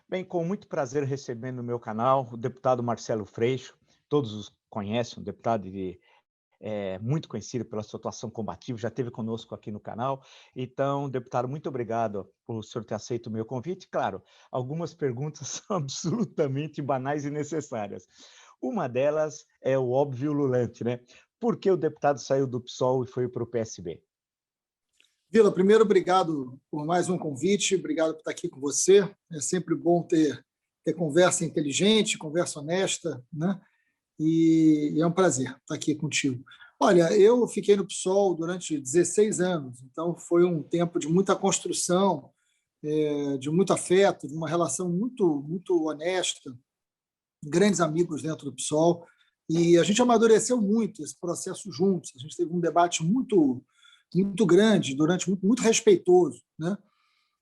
Bem, com muito prazer recebendo no meu canal o deputado Marcelo Freixo, todos os conhecem, um deputado muito conhecido pela sua atuação combativa, já esteve conosco aqui no canal. Então, deputado, muito obrigado por o senhor ter aceito o meu convite. Claro, algumas perguntas são absolutamente banais e necessárias. Uma delas é o óbvio ululante, né? Por que o deputado saiu do PSOL e foi para o PSB? Vila, primeiro, obrigado por mais um convite, obrigado por estar aqui com você. É sempre bom ter conversa inteligente, conversa honesta, né? E é um prazer estar aqui contigo. Olha, eu fiquei no PSOL durante 16 anos, então foi um tempo de muita construção, de muito afeto, de uma relação muito honesta, grandes amigos dentro do PSOL, e a gente amadureceu muito esse processo juntos. A gente teve um debate muito grande, durante muito respeitoso, né?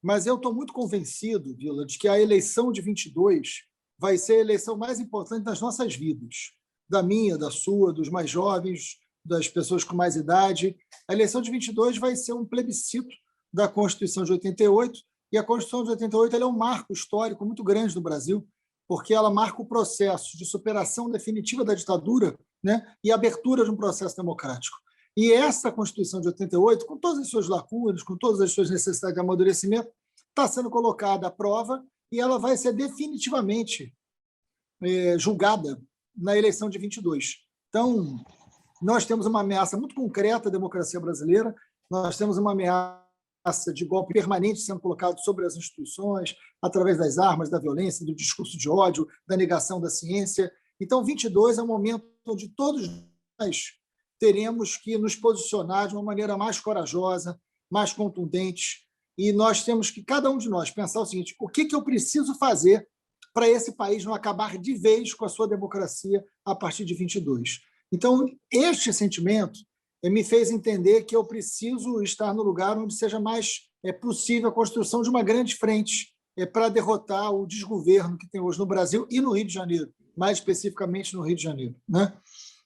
Mas eu estou muito convencido, Vila, de que a eleição de 22 vai ser a eleição mais importante das nossas vidas, da minha, da sua, dos mais jovens, das pessoas com mais idade. A eleição de 22 vai ser um plebiscito da Constituição de 88, e a Constituição de 88 ela é um marco histórico muito grande no Brasil, porque ela marca o processo de superação definitiva da ditadura, né, e abertura de um processo democrático. E essa Constituição de 88, com todas as suas lacunas, com todas as suas necessidades de amadurecimento, está sendo colocada à prova e ela vai ser definitivamente julgada na eleição de 22. Então, nós temos uma ameaça muito concreta à democracia brasileira, nós temos uma ameaça de golpe permanente sendo colocado sobre as instituições, através das armas, da violência, do discurso de ódio, da negação da ciência. Então, 22 é um momento onde todos nós teremos que nos posicionar de uma maneira mais corajosa, mais contundente, e nós temos que, cada um de nós, pensar o seguinte: o que eu preciso fazer para esse país não acabar de vez com a sua democracia a partir de 22? Então, este sentimento me fez entender que eu preciso estar no lugar onde seja mais possível a construção de uma grande frente para derrotar o desgoverno que tem hoje no Brasil e no Rio de Janeiro, mais especificamente no Rio de Janeiro, né?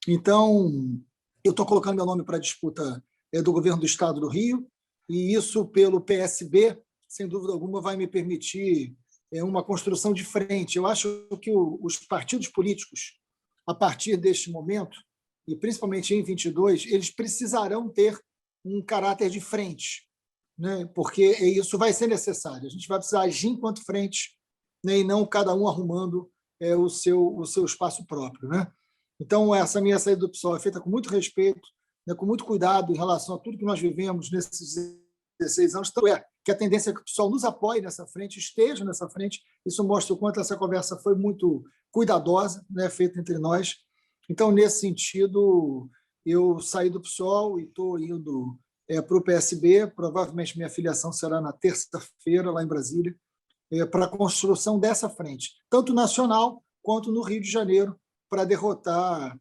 Então, eu estou colocando meu nome para a disputa do governo do Estado do Rio, e isso, pelo PSB, sem dúvida alguma, vai me permitir uma construção de frente. Eu acho que os partidos políticos, a partir deste momento, e principalmente em 22, eles precisarão ter um caráter de frente, né? Porque isso vai ser necessário. A gente vai precisar agir enquanto frente, né? E não cada um arrumando o seu espaço próprio, né? Então, essa minha saída do PSOL é feita com muito respeito, né, com muito cuidado em relação a tudo que nós vivemos nesses 16 anos. Então, que a tendência é que o PSOL nos apoie nessa frente, esteja nessa frente. Isso mostra o quanto essa conversa foi muito cuidadosa, né, feita entre nós. Então, nesse sentido, eu saí do PSOL e estou indo para o PSB. Provavelmente minha filiação será na terça-feira, lá em Brasília, para a construção dessa frente, tanto nacional quanto no Rio de Janeiro, para derrotar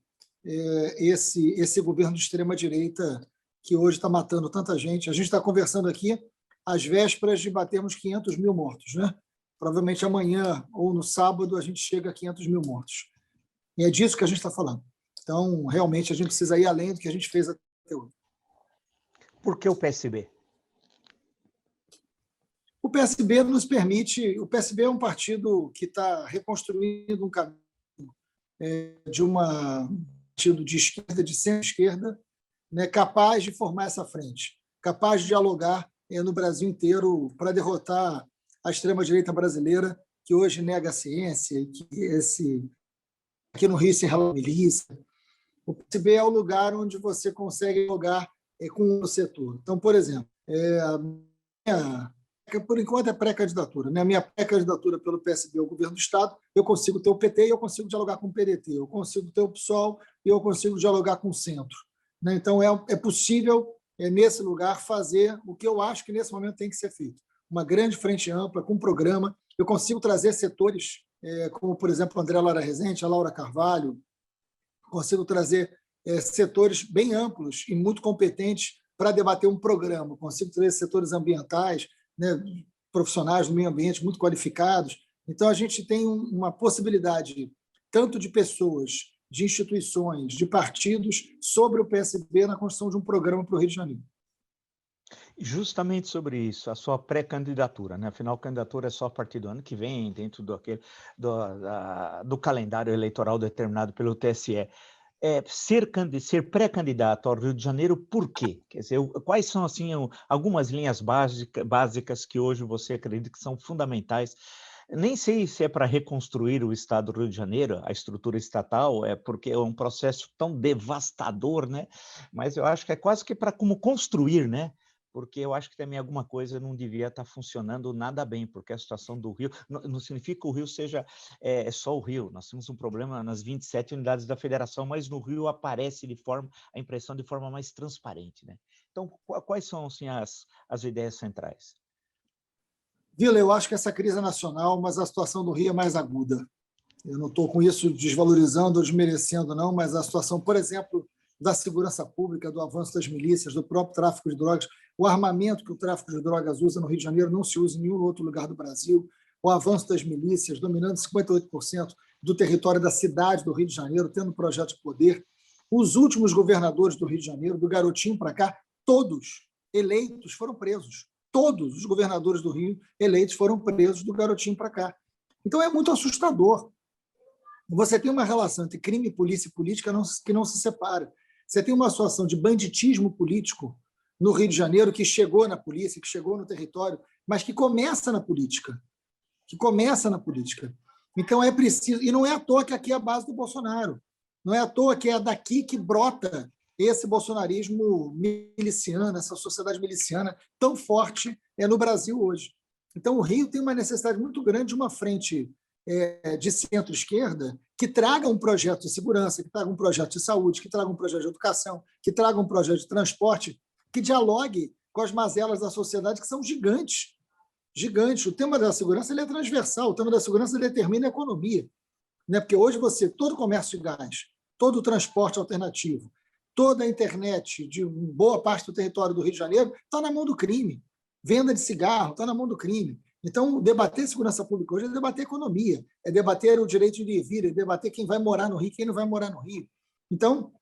esse governo de extrema-direita que hoje está matando tanta gente. A gente está conversando aqui às vésperas de batermos 500 mil mortos, né? Provavelmente amanhã ou no sábado a gente chega a 500 mil mortos. E é disso que a gente está falando. Então, realmente, a gente precisa ir além do que a gente fez até hoje. Por que o PSB? O PSB nos permite... O PSB é um partido que está reconstruindo um caminho de um partido de esquerda, de centro-esquerda, né, capaz de formar essa frente, capaz de dialogar no Brasil inteiro para derrotar a extrema-direita brasileira, que hoje nega a ciência, e que aqui no Rio se relaciona com milícia. O PSB é o lugar onde você consegue dialogar com o setor. Então, por exemplo, por enquanto é pré-candidatura, né? A minha pré-candidatura pelo PSB ao governo do Estado, eu consigo ter o PT e eu consigo dialogar com o PDT, eu consigo ter o PSOL e eu consigo dialogar com o centro, né? Então, é possível, nesse lugar, fazer o que eu acho que nesse momento tem que ser feito. Uma grande frente ampla, com um programa. Eu consigo trazer setores, como, por exemplo, o André Lara Rezende, a Laura Carvalho, consigo trazer setores bem amplos e muito competentes para debater um programa, consigo trazer setores ambientais, né, profissionais do meio ambiente muito qualificados. Então, a gente tem uma possibilidade tanto de pessoas, de instituições, de partidos, sobre o PSB na construção de um programa para o Rio de Janeiro. Justamente sobre isso, a sua pré-candidatura, né? Afinal, a candidatura é só a partir do ano que vem, dentro do calendário eleitoral determinado pelo TSE. Ser pré-candidato ao Rio de Janeiro, por quê? Quer dizer, quais são assim, algumas linhas básicas que hoje você acredita que são fundamentais? Nem sei se é para reconstruir o Estado do Rio de Janeiro, a estrutura estatal, porque é um processo tão devastador, né? Mas eu acho que é quase que para como construir, né? Porque eu acho que também alguma coisa não devia estar funcionando nada bem, porque a situação do Rio não significa que o Rio seja só o Rio. Nós temos um problema nas 27 unidades da federação, mas no Rio aparece a impressão de forma mais transparente, né? Então, quais são assim, as ideias centrais? Vila, eu acho que essa crise é nacional, mas a situação do Rio é mais aguda. Eu não estou com isso desvalorizando ou desmerecendo, não, mas a situação, por exemplo, da segurança pública, do avanço das milícias, do próprio tráfico de drogas, o armamento que o tráfico de drogas usa no Rio de Janeiro não se usa em nenhum outro lugar do Brasil, o avanço das milícias, dominando 58% do território da cidade do Rio de Janeiro, tendo projeto de poder. Os últimos governadores do Rio de Janeiro, do Garotinho para cá, todos eleitos foram presos. Todos os governadores do Rio eleitos foram presos do Garotinho para cá. Então é muito assustador. Você tem uma relação entre crime, polícia e política que não se separa. Você tem uma situação de banditismo político no Rio de Janeiro que chegou na polícia, que chegou no território, mas que começa na política. Que começa na política. Então é preciso... E não é à toa que aqui é a base do Bolsonaro. Não é à toa que é daqui que brota esse bolsonarismo miliciano, essa sociedade miliciana tão forte no Brasil hoje. Então o Rio tem uma necessidade muito grande de uma frente de centro-esquerda que traga um projeto de segurança, que traga um projeto de saúde, que traga um projeto de educação, que traga um projeto de transporte, que dialogue com as mazelas da sociedade, que são gigantes. Gigantes. O tema da segurança ele é transversal, o tema da segurança determina a economia. Né? Porque hoje todo o comércio de gás, todo o transporte alternativo, toda a internet de boa parte do território do Rio de Janeiro está na mão do crime. Venda de cigarro está na mão do crime. Então, debater segurança pública hoje é debater economia, é debater o direito de ir e vir, é debater quem vai morar no Rio e quem não vai morar no Rio. Então,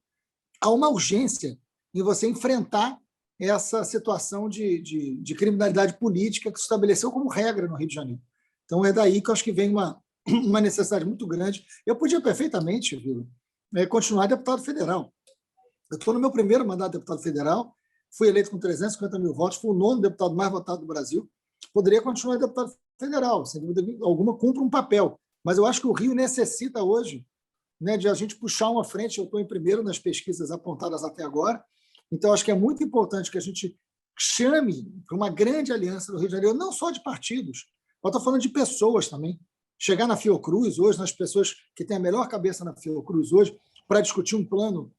há uma urgência em você enfrentar essa situação de criminalidade política que se estabeleceu como regra no Rio de Janeiro. Então, é daí que eu acho que vem uma necessidade muito grande. Eu podia perfeitamente, viu, continuar deputado federal. Eu estou no meu primeiro mandato de deputado federal, fui eleito com 350 mil votos, fui o 9º deputado mais votado do Brasil, poderia continuar deputado federal, sem dúvida alguma, cumpre um papel. Mas eu acho que o Rio necessita hoje, né, de a gente puxar uma frente. Eu estou em primeiro nas pesquisas apontadas até agora, então acho que é muito importante que a gente chame para uma grande aliança do Rio de Janeiro, não só de partidos, eu estou falando de pessoas também. Chegar na Fiocruz hoje, nas pessoas que têm a melhor cabeça na Fiocruz hoje, para discutir um plano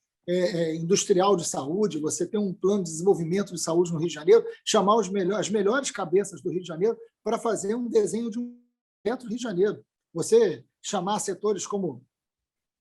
industrial de saúde, você tem um plano de desenvolvimento de saúde no Rio de Janeiro, chamar as melhores cabeças do Rio de Janeiro para fazer um desenho de um projeto do Rio de Janeiro. Você chamar setores como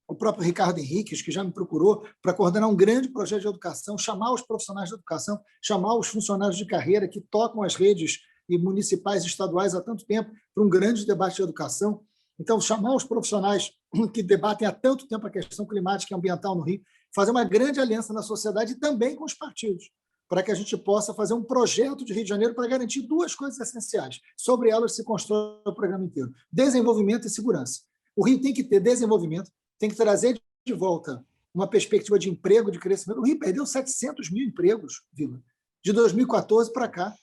o próprio Ricardo Henriques, que já me procurou para coordenar um grande projeto de educação, chamar os profissionais de educação, chamar os funcionários de carreira que tocam as redes municipais e estaduais há tanto tempo para um grande debate de educação. Então, chamar os profissionais que debatem há tanto tempo a questão climática e ambiental no Rio, fazer uma grande aliança na sociedade e também com os partidos, para que a gente possa fazer um projeto de Rio de Janeiro para garantir duas coisas essenciais. Sobre elas se constrói o programa inteiro: desenvolvimento e segurança. O Rio tem que ter desenvolvimento, tem que trazer de volta uma perspectiva de emprego, de crescimento. O Rio perdeu 700 mil empregos, Vila, de 2014 para cá.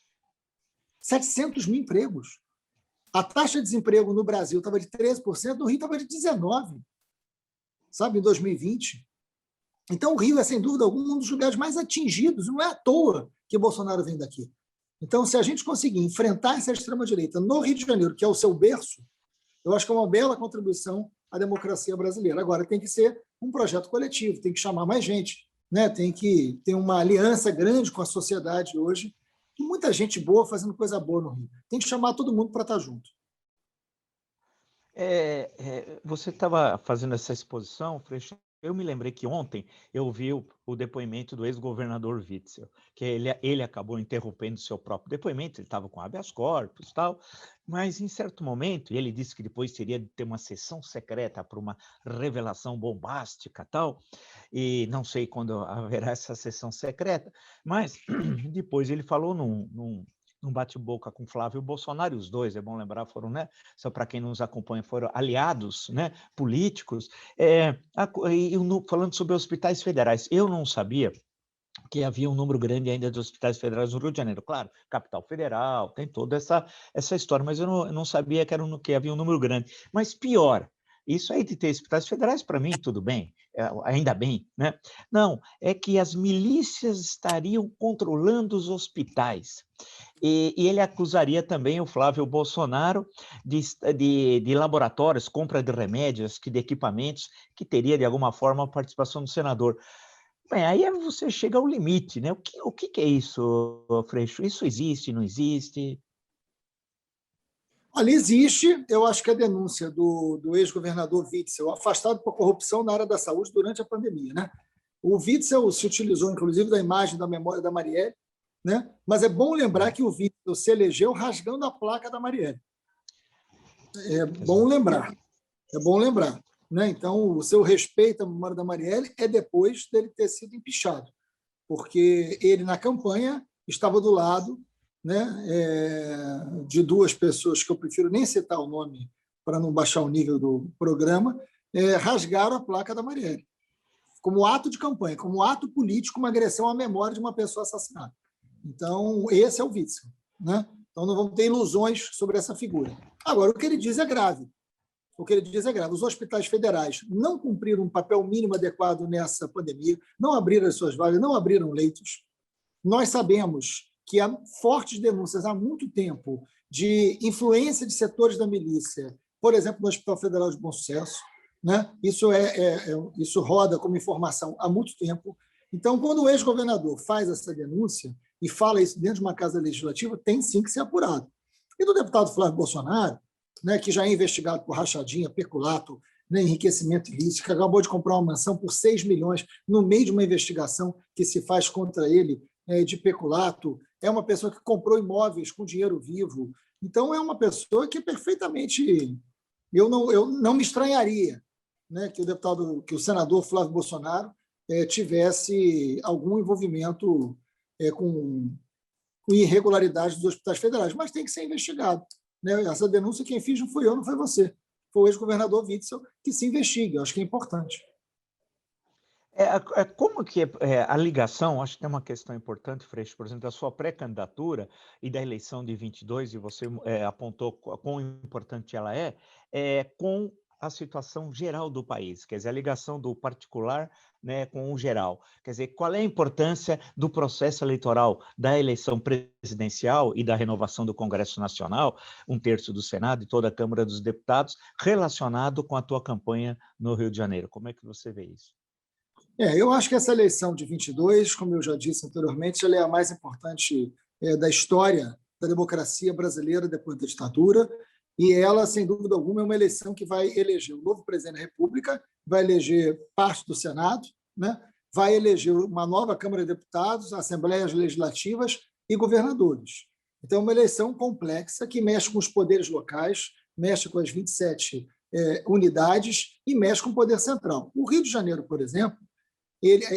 700 mil empregos. A taxa de desemprego no Brasil estava de 13%, no Rio estava de 19%, sabe, em 2020. Então, o Rio é, sem dúvida alguma, um dos lugares mais atingidos. Não é à toa que Bolsonaro vem daqui. Então, se a gente conseguir enfrentar essa extrema-direita no Rio de Janeiro, que é o seu berço, eu acho que é uma bela contribuição à democracia brasileira. Agora, tem que ser um projeto coletivo, tem que chamar mais gente, né? Tem que ter uma aliança grande com a sociedade hoje, e muita gente boa fazendo coisa boa no Rio. Tem que chamar todo mundo para estar junto. Você estava fazendo essa exposição, Freixo, Eu me lembrei que ontem eu vi o depoimento do ex-governador Witzel, que ele acabou interrompendo seu próprio depoimento, ele estava com habeas corpus e tal, mas em certo momento, e ele disse que depois teria de ter uma sessão secreta para uma revelação bombástica tal, e não sei quando haverá essa sessão secreta, mas depois ele falou num bate-boca com Flávio Bolsonaro, e os dois, é bom lembrar, foram, né, só para quem não nos acompanha, foram aliados, né, políticos, falando sobre hospitais federais. Eu não sabia que havia um número grande ainda de hospitais federais no Rio de Janeiro. Claro, capital federal, tem toda essa história, mas eu não sabia que havia um número grande. Mas pior, isso aí de ter hospitais federais, para mim, tudo bem, ainda bem, né? Não, é que as milícias estariam controlando os hospitais. E ele acusaria também o Flávio Bolsonaro de laboratórios, compra de remédios, de equipamentos, que teria, de alguma forma, a participação do senador. Bem, aí você chega ao limite, né? O que é isso, Freixo? Isso existe, não existe? Ali existe, eu acho que a denúncia do ex-governador Witzel, afastado por corrupção na área da saúde durante a pandemia. Né? O Witzel se utilizou, inclusive, da imagem da memória da Marielle, né? Mas é bom lembrar que o Witzel se elegeu rasgando a placa da Marielle. É bom lembrar. É bom lembrar. Né? Então, o seu respeito à memória da Marielle é depois dele ter sido empichado, porque ele, na campanha, estava do lado, né, de duas pessoas que eu prefiro nem citar o nome para não baixar o nível do programa, rasgaram a placa da Marielle, como ato de campanha, como ato político, uma agressão à memória de uma pessoa assassinada. Então, esse é o Witzel. Né? Então, não vamos ter ilusões sobre essa figura. Agora, o que ele diz é grave. O que ele diz é grave. Os hospitais federais não cumpriram um papel mínimo adequado nessa pandemia, não abriram as suas vagas, não abriram leitos. Nós sabemos que há fortes denúncias há muito tempo de influência de setores da milícia, por exemplo, no Hospital Federal de Bom Sucesso. Né? Isso roda como informação há muito tempo. Então, quando o ex-governador faz essa denúncia e fala isso dentro de uma casa legislativa, tem sim que ser apurado. E do deputado Flávio Bolsonaro, né, que já é investigado por rachadinha, peculato, né, enriquecimento ilícito, que acabou de comprar uma mansão por 6 milhões no meio de uma investigação que se faz contra ele de peculato, é uma pessoa que comprou imóveis com dinheiro vivo. Então, é uma pessoa que perfeitamente... Eu não me estranharia, né, que o senador Flávio Bolsonaro tivesse algum envolvimento com irregularidades dos hospitais federais, mas tem que ser investigado. Né? Essa denúncia quem fez não fui eu, não foi você. Foi o ex-governador Witzel que se investigue. Eu acho que é importante. Como que a ligação, acho que tem uma questão importante, Freixo, por exemplo, da sua pré-candidatura e da eleição de 22, e você apontou quão importante ela com a situação geral do país, quer dizer, a ligação do particular, né, com o geral. Quer dizer, qual é a importância do processo eleitoral da eleição presidencial e da renovação do Congresso Nacional, 1/3 do Senado e toda a Câmara dos Deputados, relacionado com a tua campanha no Rio de Janeiro? Como é que você vê isso? Eu acho que essa eleição de 22, como eu já disse anteriormente, ela é a mais importante da história da democracia brasileira depois da ditadura, e ela, sem dúvida alguma, é uma eleição que vai eleger o novo presidente da República, vai eleger parte do Senado, né? Vai eleger uma nova Câmara de Deputados, assembleias legislativas e governadores. Então, é uma eleição complexa que mexe com os poderes locais, mexe com as 27 unidades e mexe com o poder central. O Rio de Janeiro, por exemplo,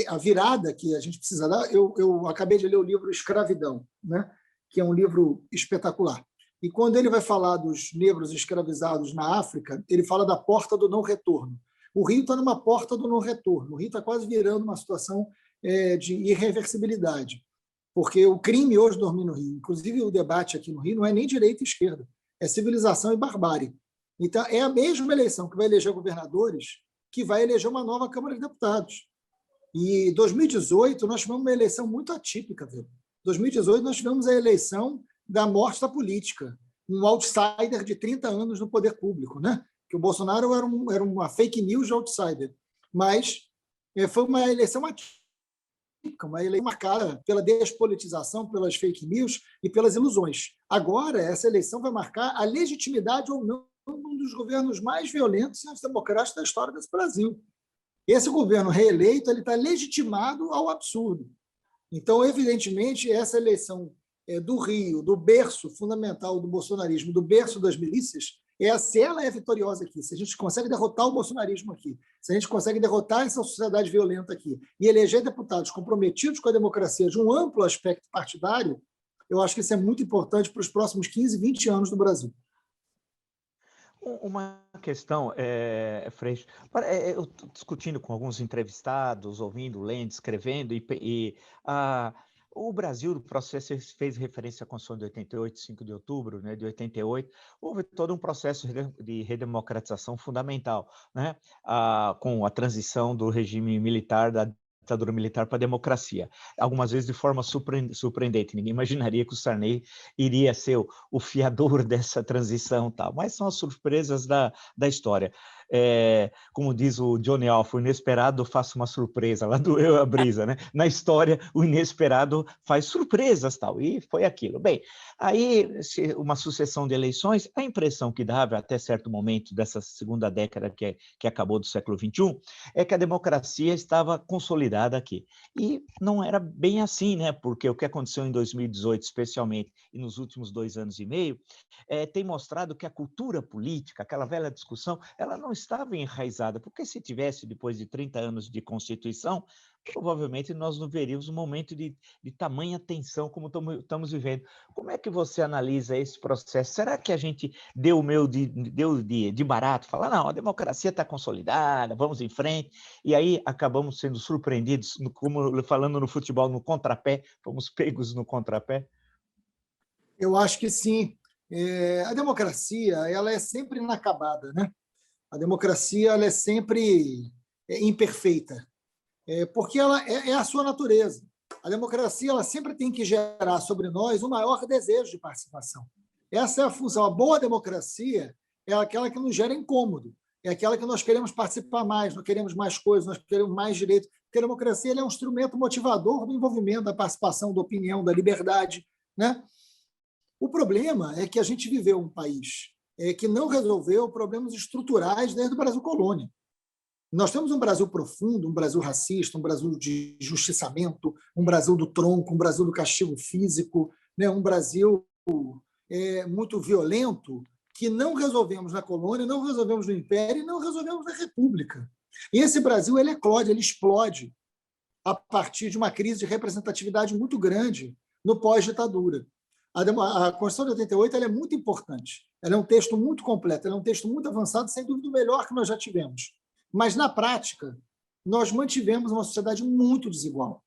a virada que a gente precisa dar, eu acabei de ler o livro Escravidão, né? Que é um livro espetacular. E quando ele vai falar dos negros escravizados na África, ele fala da porta do não-retorno. O Rio está numa porta do não-retorno. O Rio está quase virando uma situação de irreversibilidade, porque o crime hoje dorme no Rio. Inclusive, o debate aqui no Rio não é nem direita e esquerda, é civilização e barbárie. Então, é a mesma eleição que vai eleger governadores que vai eleger uma nova Câmara de Deputados. E em 2018, nós tivemos uma eleição muito atípica. Viu? Em 2018, nós tivemos a eleição da morte da política, um outsider de 30 anos no poder público. Né? Que o Bolsonaro era uma fake news de outsider. Mas foi uma eleição atípica, uma eleição marcada pela despolitização, pelas fake news e pelas ilusões. Agora, essa eleição vai marcar a legitimidade ou não de um dos governos mais violentos e antidemocráticos da história desse Brasil. Esse governo reeleito ele está legitimado ao absurdo. Então, evidentemente, essa eleição do Rio, do berço fundamental do bolsonarismo, do berço das milícias, se ela é vitoriosa aqui, se a gente consegue derrotar o bolsonarismo aqui, se a gente consegue derrotar essa sociedade violenta aqui e eleger deputados comprometidos com a democracia de um amplo aspecto partidário, eu acho que isso é muito importante para os próximos 15, 20 anos do Brasil. Uma questão, Freixo, eu estou discutindo com alguns entrevistados, ouvindo, lendo, escrevendo, o Brasil, o processo fez referência à Constituição de 88, 5 de outubro, né, de 88, houve todo um processo de redemocratização fundamental, né, com a transição do regime militar, da ditadura militar para a democracia, algumas vezes de forma surpreendente. Ninguém imaginaria que o Sarney iria ser o fiador dessa transição, tal. Mas são as surpresas da história. Como diz o Johnny Alf, o inesperado faz uma surpresa, lá do Eu a Brisa, né? Na história, o inesperado faz surpresas, tal, e foi aquilo. Bem, aí, uma sucessão de eleições, a impressão que dava até certo momento dessa segunda década que acabou do século XXI, é que a democracia estava consolidada aqui. E não era bem assim, né? Porque o que aconteceu em 2018, especialmente, e nos últimos 2 anos e meio, tem mostrado que a cultura política, aquela velha discussão, ela não estava enraizada, porque se tivesse, depois de 30 anos de Constituição, provavelmente nós não veríamos um momento de tamanha tensão como estamos vivendo. Como é que você analisa esse processo? Será que a gente deu de barato, falar, não, a democracia está consolidada, vamos em frente, e aí acabamos sendo surpreendidos, como falando no futebol, no contrapé, fomos pegos no contrapé? Eu acho que sim. A democracia ela é sempre inacabada, né? A democracia ela é sempre imperfeita, porque ela é a sua natureza. A democracia ela sempre tem que gerar sobre nós o maior desejo de participação. Essa é a função. A boa democracia é aquela que nos gera incômodo, é aquela que nós queremos participar mais, nós queremos mais coisas, nós queremos mais direitos, porque a democracia é um instrumento motivador do envolvimento, da participação, da opinião, da liberdade, né? O problema é que a gente viveu um país que não resolveu problemas estruturais desde o Brasil colônia. Nós temos um Brasil profundo, um Brasil racista, um Brasil de justiçamento, um Brasil do tronco, um Brasil do castigo físico, né? Um Brasil muito violento que não resolvemos na colônia, não resolvemos no Império e não resolvemos na República. E esse Brasil ele eclode, ele explode a partir de uma crise de representatividade muito grande no pós-ditadura. A Constituição de 88 ela é muito importante, ela é um texto muito completo, ela é um texto muito avançado, sem dúvida o melhor que nós já tivemos. Mas, na prática, nós mantivemos uma sociedade muito desigual,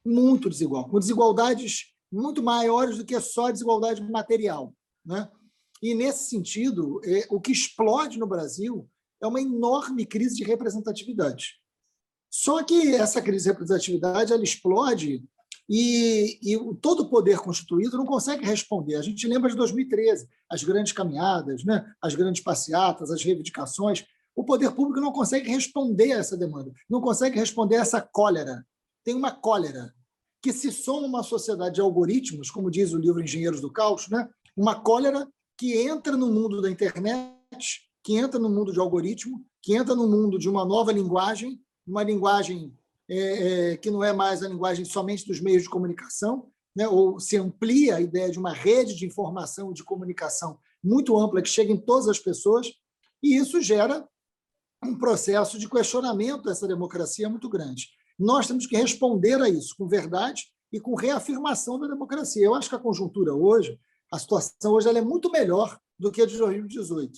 com desigualdades muito maiores do que só a desigualdade material, né? E, nesse sentido, o que explode no Brasil é uma enorme crise de representatividade. Só que essa crise de representatividade ela explode e todo o poder constituído não consegue responder. A gente lembra de 2013, as grandes caminhadas, né? As grandes passeatas, as reivindicações. O poder público não consegue responder a essa demanda, não consegue responder a essa cólera. Tem uma cólera que se soma a uma sociedade de algoritmos, como diz o livro Engenheiros do Caos, né? Uma cólera que entra no mundo da internet, que entra no mundo de algoritmo, que entra no mundo de uma nova linguagem, uma linguagem que não é mais a linguagem somente dos meios de comunicação, né? Ou se amplia a ideia de uma rede de informação e de comunicação muito ampla que chega em todas as pessoas, e isso gera um processo de questionamento dessa democracia muito grande. Nós temos que responder a isso com verdade e com reafirmação da democracia. Eu acho que a conjuntura hoje, a situação hoje ela é muito melhor do que a de 2018.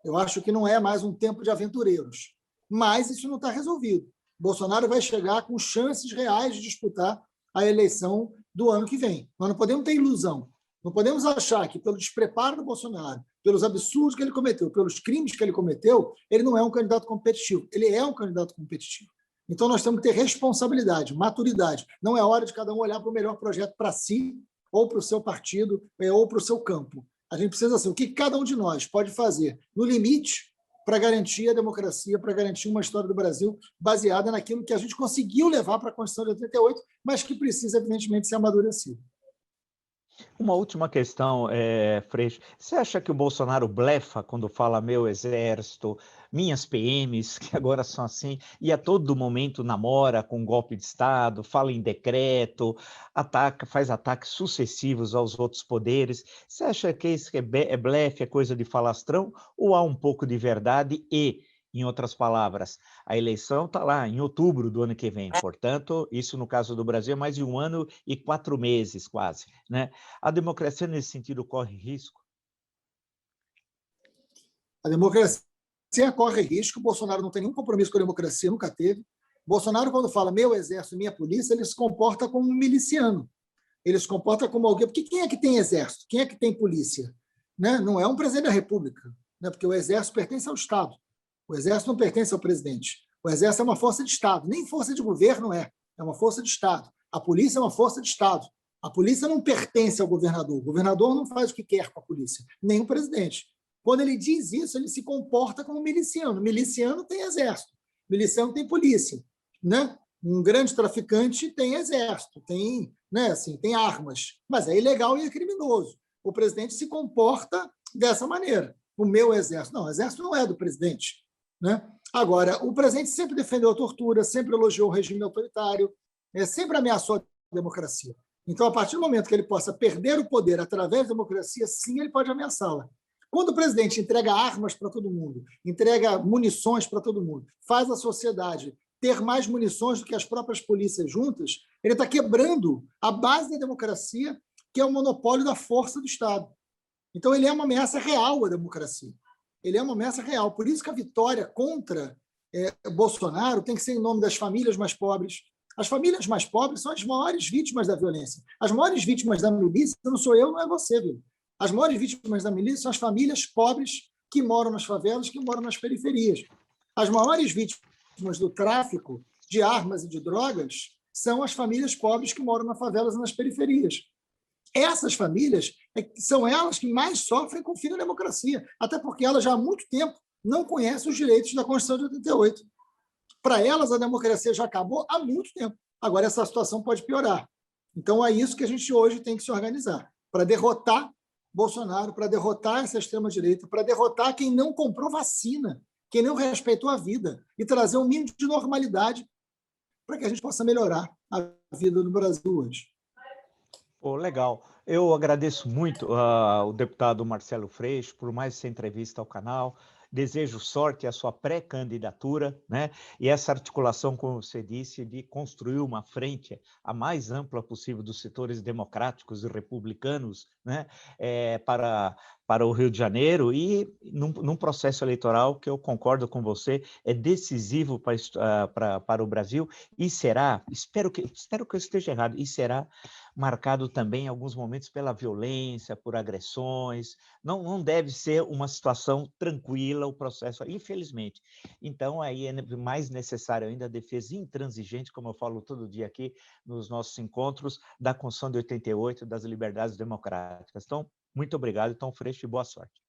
Eu acho que não é mais um tempo de aventureiros, mas isso não está resolvido. Bolsonaro vai chegar com chances reais de disputar a eleição do ano que vem. Nós não podemos ter ilusão. Não podemos achar que, pelo despreparo do Bolsonaro, pelos absurdos que ele cometeu, pelos crimes que ele cometeu, ele não é um candidato competitivo. Ele é um candidato competitivo. Então, nós temos que ter responsabilidade, maturidade. Não é hora de cada um olhar para o melhor projeto para si, ou para o seu partido, ou para o seu campo. A gente precisa saber o que cada um de nós pode fazer, no limite, para garantir a democracia, para garantir uma história do Brasil baseada naquilo que a gente conseguiu levar para a Constituição de 88, mas que precisa, evidentemente, ser amadurecido. Uma última questão, Freixo. Você acha que o Bolsonaro blefa quando fala meu exército, minhas PMs, que agora são assim, e a todo momento namora com um golpe de Estado, fala em decreto, ataca, faz ataques sucessivos aos outros poderes? Você acha que isso é blefe, é coisa de falastrão, ou há um pouco de verdade e, em outras palavras, a eleição está lá em outubro do ano que vem, portanto, isso no caso do Brasil é mais de 1 ano e 4 meses quase, né? A democracia, nesse sentido, corre risco? A democracia corre risco, o Bolsonaro não tem nenhum compromisso com a democracia, nunca teve. Bolsonaro, quando fala meu exército, minha polícia, ele se comporta como um miliciano. Ele se comporta como alguém... Porque quem é que tem exército? Quem é que tem polícia? Né? Não é um presidente da República, né? Porque o exército pertence ao Estado. O exército não pertence ao presidente. O exército é uma força de Estado. Nem força de governo é. É uma força de Estado. A polícia é uma força de Estado. A polícia não pertence ao governador. O governador não faz o que quer com a polícia, nem o presidente. Quando ele diz isso, ele se comporta como miliciano. Miliciano tem exército. Miliciano tem polícia. Né? Um grande traficante tem exército, tem, né, assim, tem armas. Mas é ilegal e é criminoso. O presidente se comporta dessa maneira. O meu exército. Não, o exército não é do presidente. Né? Agora, o presidente sempre defendeu a tortura, sempre elogiou o regime autoritário, sempre ameaçou a democracia. Então, a partir do momento que ele possa perder o poder através da democracia, sim, ele pode ameaçá-la. Quando o presidente entrega armas para todo mundo, entrega munições para todo mundo, faz a sociedade ter mais munições do que as próprias polícias juntas, ele está quebrando a base da democracia, que é o monopólio da força do Estado. Então, ele é uma ameaça real à democracia. Ele é uma ameaça real. Por isso que a vitória contra Bolsonaro tem que ser em nome das famílias mais pobres. As famílias mais pobres são as maiores vítimas da violência. As maiores vítimas da milícia não sou eu, não é você, viu? As maiores vítimas da milícia são as famílias pobres que moram nas favelas, que moram nas periferias. As maiores vítimas do tráfico de armas e de drogas são as famílias pobres que moram nas favelas e nas periferias. Essas famílias são elas que mais sofrem com o fim da democracia, até porque elas já há muito tempo não conhecem os direitos da Constituição de 88. Para elas, a democracia já acabou há muito tempo. Agora, essa situação pode piorar. Então, é isso que a gente hoje tem que se organizar, para derrotar Bolsonaro, para derrotar essa extrema-direita, para derrotar quem não comprou vacina, quem não respeitou a vida, e trazer um mínimo de normalidade para que a gente possa melhorar a vida do Brasil hoje. Oh, legal. Eu agradeço muito ao deputado Marcelo Freixo por mais essa entrevista ao canal. Desejo sorte à sua pré-candidatura, né? E essa articulação, como você disse, de construir uma frente a mais ampla possível dos setores democráticos e republicanos, né? Para o Rio de Janeiro e num processo eleitoral que eu concordo com você, é decisivo para o Brasil e será, espero que eu esteja errado, e será marcado também em alguns momentos pela violência, por agressões. Não deve ser uma situação tranquila o processo, infelizmente. Então, aí é mais necessário ainda a defesa intransigente, como eu falo todo dia aqui nos nossos encontros, da Constituição de 88, das liberdades democráticas. Então, muito obrigado, Tom Freixo, e boa sorte.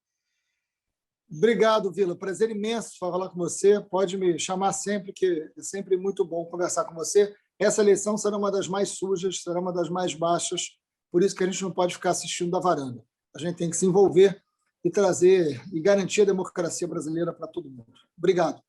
Obrigado, Vila. Prazer imenso falar com você. Pode me chamar sempre, que é sempre muito bom conversar com você. Essa eleição será uma das mais sujas, será uma das mais baixas, por isso que a gente não pode ficar assistindo da varanda. A gente tem que se envolver e trazer e garantir a democracia brasileira para todo mundo. Obrigado.